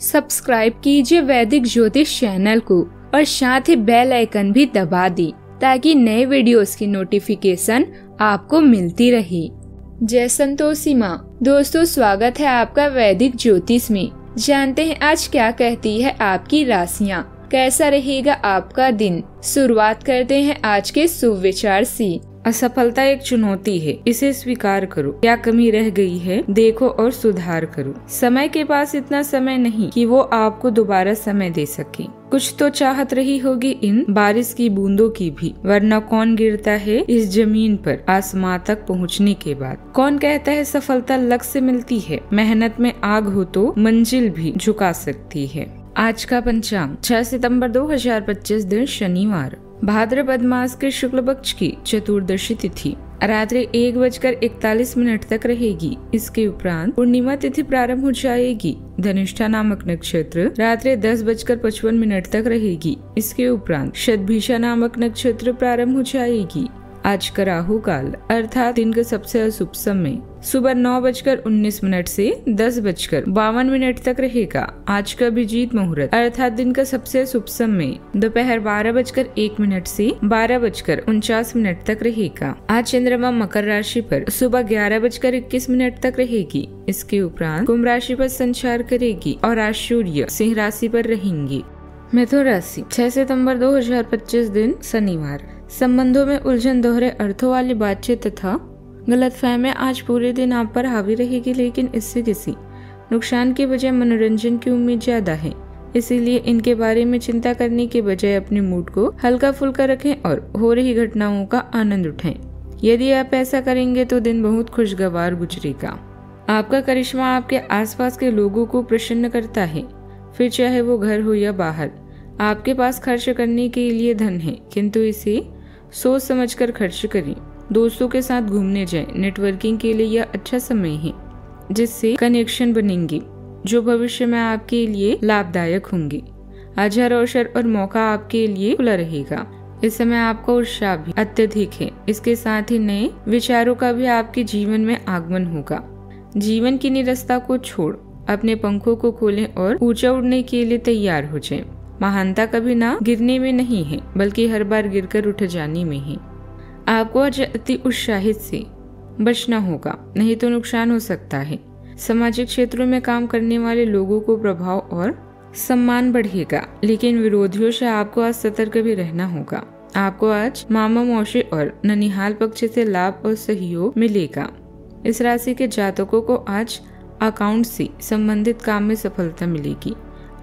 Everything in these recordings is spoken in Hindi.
सब्सक्राइब कीजिए वैदिक ज्योतिष चैनल को और साथ ही बेल आइकन भी दबा दी ताकि नए वीडियोस की नोटिफिकेशन आपको मिलती रहे। जय संतोषी माँ। दोस्तों, स्वागत है आपका वैदिक ज्योतिष में। जानते हैं आज क्या कहती है आपकी राशियाँ, कैसा रहेगा आपका दिन। शुरुआत करते हैं आज के शुभ विचार से। असफलता एक चुनौती है, इसे स्वीकार करो। क्या कमी रह गई है देखो और सुधार करो। समय के पास इतना समय नहीं कि वो आपको दोबारा समय दे सके। कुछ तो चाहत रही होगी इन बारिश की बूंदों की भी, वरना कौन गिरता है इस जमीन पर आसमां तक पहुंचने के बाद। कौन कहता है सफलता लक्ष्य से मिलती है। मेहनत में आग हो तो मंजिल भी झुका सकती है। आज का पंचांग 6 सितंबर 2025 दिन शनिवार, भाद्रपद मास के शुक्ल पक्ष की चतुर्दशी तिथि रात्रि 1:41 तक रहेगी। इसके उपरांत पूर्णिमा तिथि प्रारंभ हो जाएगी। धनिष्ठा नामक नक्षत्र रात्रि 10:55 तक रहेगी। इसके उपरांत शतभिषा नामक नक्षत्र प्रारंभ हो जाएगी। आज का राहु काल अर्थात दिन का सबसे अशुभ समय सुबह 9:19 से 10:52 तक रहेगा। आज का अभिजीत मुहूर्त अर्थात दिन का सबसे शुभ समय दोपहर 12:01 से 12:49 तक रहेगा। आज चंद्रमा मकर राशि पर सुबह 11:21 तक रहेगी। इसके उपरांत कुंभ राशि पर संचार करेगी और आज सूर्य सिंह राशि पर रहेंगी। मिथुन राशि 6 सितंबर 2025 दिन शनिवार, संबंधों में उलझन, दोहरे अर्थों वाली बातचीत तथा गलतफहमियां आज पूरे दिन आप पर हावी रहेगी, लेकिन इससे किसी नुकसान के बजाय मनोरंजन की उम्मीद ज्यादा है। इसीलिए इनके बारे में चिंता करने के बजाय अपने मूड को हल्का फुल्का रखें और हो रही घटनाओं का आनंद उठाएं। यदि आप ऐसा करेंगे तो दिन बहुत खुशगवार गुजरेगा। आपका करिश्मा आपके आसपास के लोगों को प्रसन्न करता है, फिर चाहे वो घर हो या बाहर। आपके पास खर्च करने के लिए धन है, किंतु इसे सोच समझकर खर्च करें। दोस्तों के साथ घूमने जाएं। नेटवर्किंग के लिए यह अच्छा समय है, जिससे कनेक्शन बनेंगे जो भविष्य में आपके लिए लाभदायक होंगे। आज हर अवसर और मौका आपके लिए खुला रहेगा। इस समय आपका उत्साह भी अत्यधिक है। इसके साथ ही नए विचारों का भी आपके जीवन में आगमन होगा। जीवन की निरस्ता को छोड़ अपने पंखों को खोलें और ऊंचा उड़ने के लिए तैयार हो जाएं। महानता कभी ना गिरने में नहीं है, बल्कि हर बार गिरकर उठ जाने में है। आपको आज अति उत्साहित से बचना होगा, नहीं तो नुकसान हो सकता है। सामाजिक क्षेत्रों में काम करने वाले लोगों को प्रभाव और सम्मान बढ़ेगा, लेकिन विरोधियों से आपको आज सतर्क भी रहना होगा। आपको आज मामा, मौसी और ननिहाल पक्ष से लाभ और सहयोग मिलेगा। इस राशि के जातकों को आज अकाउंट से संबंधित काम में सफलता मिलेगी।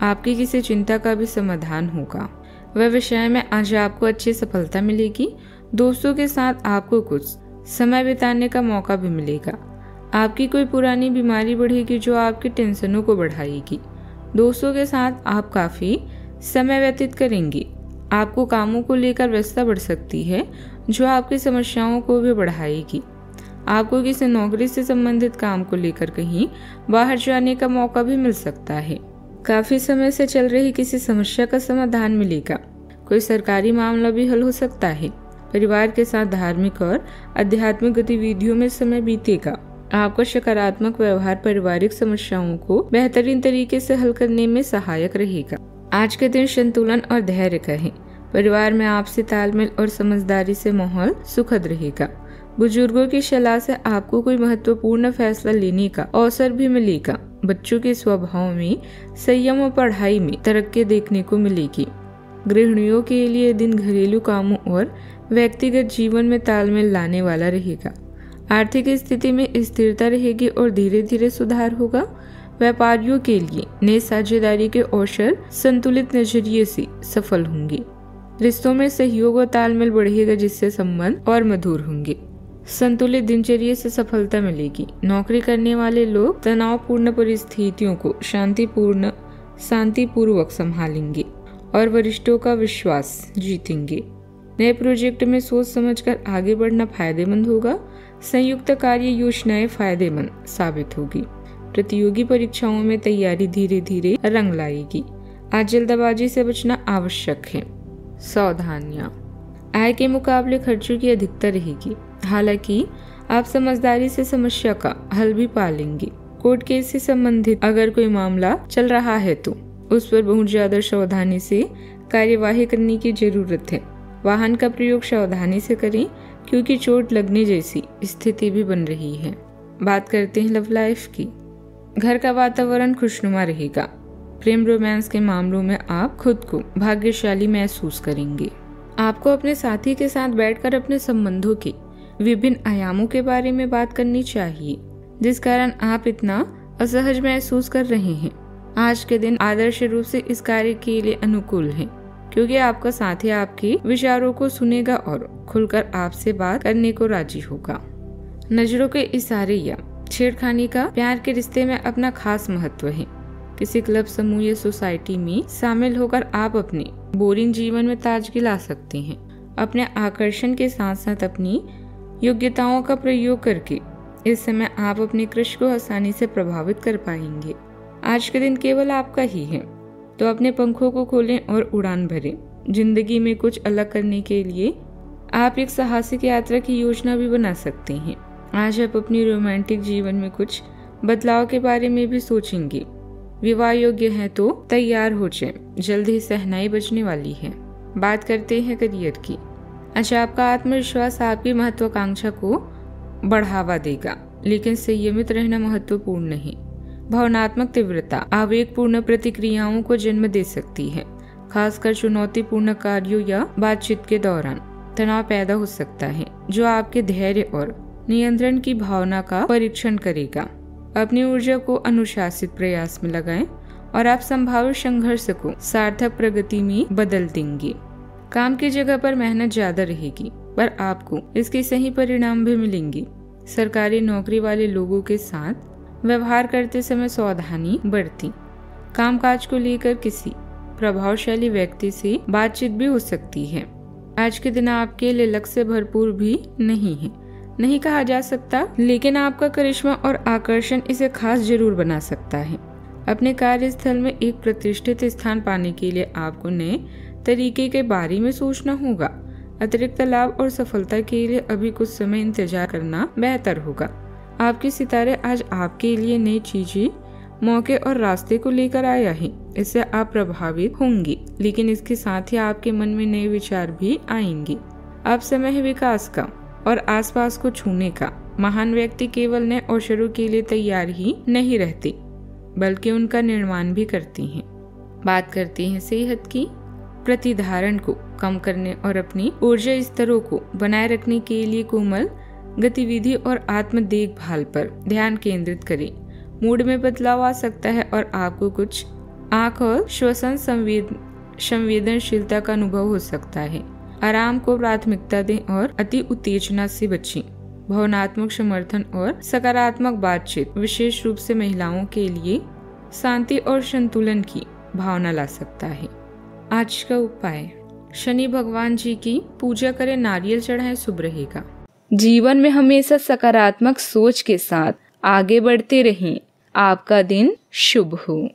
आपकी किसी चिंता का भी समाधान होगा। व्यवसाय में आज आपको अच्छी सफलता मिलेगी। दोस्तों के साथ आपको कुछ समय बिताने का मौका भी मिलेगा। आपकी कोई पुरानी बीमारी बढ़ेगी जो आपकी टेंशनों को बढ़ाएगी। दोस्तों के साथ आप काफी समय व्यतीत करेंगे। आपको कामों को लेकर व्यस्तता बढ़ सकती है, जो आपकी समस्याओं को भी बढ़ाएगी। आपको किसी नौकरी से संबंधित काम को लेकर कहीं बाहर जाने का मौका भी मिल सकता है। काफी समय से चल रही किसी समस्या का समाधान मिलेगा। कोई सरकारी मामला भी हल हो सकता है। परिवार के साथ धार्मिक और आध्यात्मिक गतिविधियों में समय बीतेगा। आपका सकारात्मक व्यवहार पारिवारिक समस्याओं को बेहतरीन तरीके से हल करने में सहायक रहेगा। आज के दिन संतुलन और धैर्य का है। परिवार में आपसी तालमेल और समझदारी से माहौल सुखद रहेगा। बुजुर्गों की सलाह से आपको कोई महत्वपूर्ण फैसला लेने का अवसर भी मिलेगा। बच्चों के स्वभाव में संयम और पढ़ाई में तरक्की देखने को मिलेगी। गृहिणियों के लिए दिन घरेलू कामों और व्यक्तिगत जीवन में तालमेल लाने वाला रहेगा। आर्थिक स्थिति में स्थिरता रहेगी और धीरे धीरे सुधार होगा। व्यापारियों के लिए नई साझेदारी के अवसर संतुलित नजरिए से सफल होंगे। रिश्तों में सहयोग और तालमेल बढ़ेगा, जिससे संबंध और मधुर होंगे। संतुलित दिनचर्या से सफलता मिलेगी। नौकरी करने वाले लोग तनावपूर्ण परिस्थितियों को शांतिपूर्वक संभालेंगे और वरिष्ठों का विश्वास जीतेंगे। नए प्रोजेक्ट में सोच समझकर आगे बढ़ना फायदेमंद होगा। संयुक्त कार्य योजनाएं फायदेमंद साबित होगी। प्रतियोगी परीक्षाओं में तैयारी धीरे धीरे रंग लाएगी। आज जल्दबाजी से बचना आवश्यक है। सावधानियां, आय के मुकाबले खर्चों की अधिकता रहेगी। हालांकि आप समझदारी से समस्या का हल भी पालेंगे। कोर्ट केस से संबंधित अगर कोई मामला चल रहा है तो उस पर बहुत ज्यादा सावधानी से कार्यवाही करने की जरूरत है। वाहन का प्रयोग सावधानी से करें क्योंकि चोट लगने जैसी स्थिति भी बन रही है। बात करते हैं लव लाइफ की। घर का वातावरण खुशनुमा रहेगा। प्रेम रोमांस के मामलों में आप खुद को भाग्यशाली महसूस करेंगे। आपको अपने साथी के साथ बैठकर अपने संबंधों के विभिन्न आयामों के बारे में बात करनी चाहिए, जिस कारण आप इतना असहज महसूस कर रहे हैं। आज के दिन आदर्श रूप से इस कार्य के लिए अनुकूल है क्योंकि आपका साथी आपके विचारों को सुनेगा और खुलकर आपसे बात करने को राजी होगा। नजरों के इशारे या छेड़खानी का प्यार के रिश्ते में अपना खास महत्व है। किसी क्लब, समूह या सोसाइटी में शामिल होकर आप अपने बोरिंग जीवन में ताजगी ला सकते हैं। अपने आकर्षण के साथ साथ अपनी योग्यताओं का प्रयोग करके इस समय आप अपने क्रश को आसानी से प्रभावित कर पाएंगे। आज के दिन केवल आपका ही है, तो अपने पंखों को खोलें और उड़ान भरें। जिंदगी में कुछ अलग करने के लिए आप एक साहसिक यात्रा की योजना भी बना सकते हैं। आज आप अपनी रोमांटिक जीवन में कुछ बदलाव के बारे में भी सोचेंगे। विवाह योग्य है तो तैयार हो जाएं, जल्द ही सहनाई बजने वाली है। बात करते हैं करियर की। अच्छा, आपका आत्मविश्वास आपकी महत्वाकांक्षा को बढ़ावा देगा, लेकिन संयमित रहना महत्वपूर्ण है। भावनात्मक तीव्रता आवेगपूर्ण प्रतिक्रियाओं को जन्म दे सकती है। खासकर चुनौतीपूर्ण कार्यों या बातचीत के दौरान तनाव पैदा हो सकता है, जो आपके धैर्य और नियंत्रण की भावना का परीक्षण करेगा। अपनी ऊर्जा को अनुशासित प्रयास में लगाएं और आप संभावित संघर्ष को सार्थक प्रगति में बदल देंगे। काम की जगह पर मेहनत ज्यादा रहेगी, पर आपको इसके सही परिणाम भी मिलेंगे। सरकारी नौकरी वाले लोगों के साथ व्यवहार करते समय सावधानी बरतें। कामकाज को लेकर किसी प्रभावशाली व्यक्ति से बातचीत भी हो सकती है। आज के दिन आपके लिए लक्ष्य भरपूर भी नहीं कहा जा सकता, लेकिन आपका करिश्मा और आकर्षण इसे खास जरूर बना सकता है। अपने कार्यस्थल में एक प्रतिष्ठित स्थान पाने के लिए आपको नए तरीके के बारे में सोचना होगा। अतिरिक्त लाभ और सफलता के लिए अभी कुछ समय इंतजार करना बेहतर होगा। आपके सितारे आज आपके लिए नई चीजें, मौके और रास्ते को लेकर आया है। इससे आप प्रभावित होंगे, लेकिन इसके साथ ही आपके मन में नए विचार भी आएंगे। अब समय है विकास का और आसपास को छूने का। महान व्यक्ति केवल नए अवसरों के लिए तैयार ही नहीं रहते, बल्कि उनका निर्माण भी करते हैं। बात करते हैं सेहत की। प्रतिधारण को कम करने और अपनी ऊर्जा स्तरों को बनाए रखने के लिए कोमल गतिविधि और आत्म देखभाल पर ध्यान केंद्रित करें। मूड में बदलाव आ सकता है और आपको कुछ आंख और श्वसन संवेदनशीलता का अनुभव हो सकता है। आराम को प्राथमिकता दें और अति उत्तेजना से बचें। भावनात्मक समर्थन और सकारात्मक बातचीत विशेष रूप से महिलाओं के लिए शांति और संतुलन की भावना ला सकता है। आज का उपाय, शनि भगवान जी की पूजा करें, नारियल चढ़ाएं, शुभ रहेगा। जीवन में हमेशा सकारात्मक सोच के साथ आगे बढ़ते रहें। आपका दिन शुभ हो।